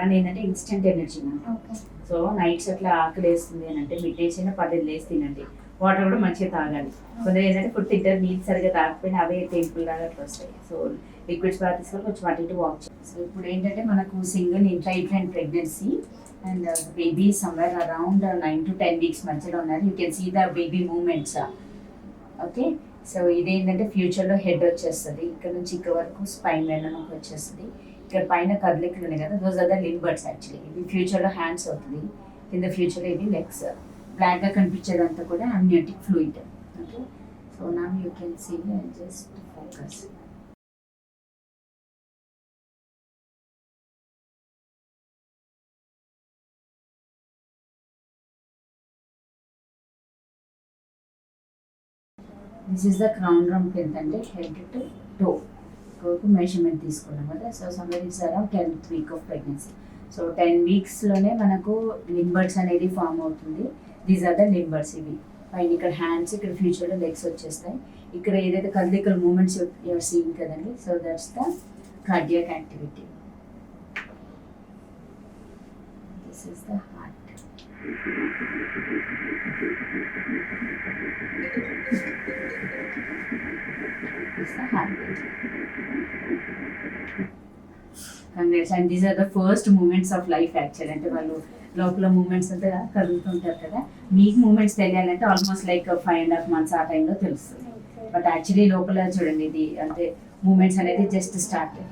Banana ఏంటంటే instant energy మనకు. So nights అట్లా ఆకలి వేస్తుంది అని అంటే మిడ్ డేస్ అయినా 10 లేసి తినండి. వాటర్ కూడా మంచిగా తాగాలి. కొందరు ఏంటంటే ఫుడ్ తింటారు, నీళ్ళు సరిగా తాగకపోయినా అవే టేబుల్ లాగా అట్లా వస్తాయి. సో లిక్విడ్స్ బాగా తీసుకొని కొంచెం అటు ఇటు వాక్ చేయాలి. సో ఇప్పుడు ఏంటంటే మనకు single intrauterine pregnancy and baby somewhere around 9 to 10 weeks మధ్యలో ఉన్నారు. You can see the baby movements. Okay, so ఇదేంటంటే ఫ్యూచర్లో హెడ్ వచ్చేస్తుంది, ఇక్కడ నుంచి ఇక్కడ వరకు స్పైన్ వెళ్ళడానికి వచ్చేస్తుంది. ఇక్కడ పైన కదలికలు ఉన్నాయి కదా, దోస్ ఆర్ ద లింబర్స్ యాక్చువల్లీ. ఇది ఫ్యూచర్లో హ్యాండ్స్ అవుతుంది, కింద ఫ్యూచర్లో ఇది లెగ్స్. బ్లాక్గా కనిపించేదంతా కూడా అమ్నియోటిక్ ఫ్లూయిడ్. ఓకే, సో నా you can see just focus. This is the crown rump ఏంటంటే హెడ్ టు టో వరకు మెజర్మెంట్ తీసుకున్నాం కదా. So somewhere is around 10th week of pregnancy. So 10 weeksలోనే మనకు లింబర్స్ అనేది ఫామ్ అవుతుంది. These are the limb buds. ఇవి పైన ఇక్కడ హ్యాండ్స్, ఇక్కడ ఫ్యూచర్లో లెగ్స్ వచ్చేస్తాయి. ఇక్కడ ఏదైతే కదలికల్ మూమెంట్స్ యూఆర్ సీయింగ్ కదండి, so that's the cardiac activity. This is the heart. Is the heartbeat. Congrats. And these are the first moments of life actually. అంటే వాళ్ళు లోపల మూమెంట్స్ అంతా కదులుతుంటారు కదా, మీకు మూమెంట్స్ తెలియాలంటే ఆల్మోస్ట్ లైక్ 5.5 months ఆ టైంలో తెలుస్తుంది. బట్ యాక్చువల్లీ లోపల చూడండి ఇది అంటే మూమెంట్స్ అనేది జస్ట్ స్టార్ట్.